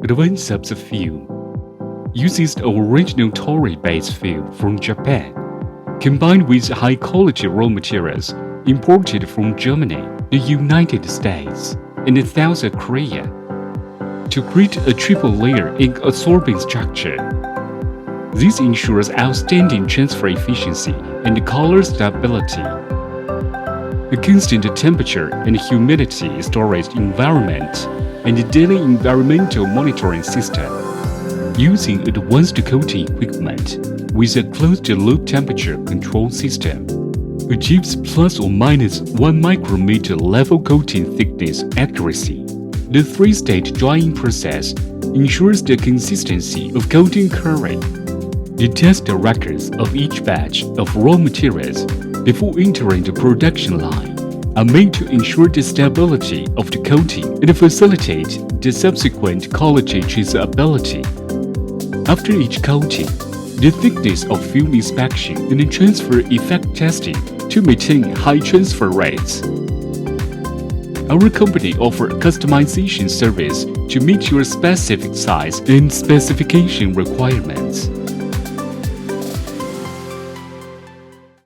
Advansub film uses the original Torii-based film from Japan, combined with high-quality raw materials imported from Germany, the United States, and South Korea, to create a triple-layer ink-absorbing structure. This ensures outstanding transfer efficiency and color stability. A constant temperature and humidity storage environment and a daily environmental monitoring system. Using advanced coating equipment with a closed-loop temperature control system, achieves plus or minus 1 micrometer level coating thickness accuracy. The three-stage drying process ensures the consistency of coating current. The test records of each batch of raw materials before entering the production line are made to ensure the stability of the coating and facilitate the subsequent quality traceability. After each coating, the thickness of film inspection and transfer effect testing to maintain high transfer rates. Our company offers customization service to meet your specific size and specification requirements.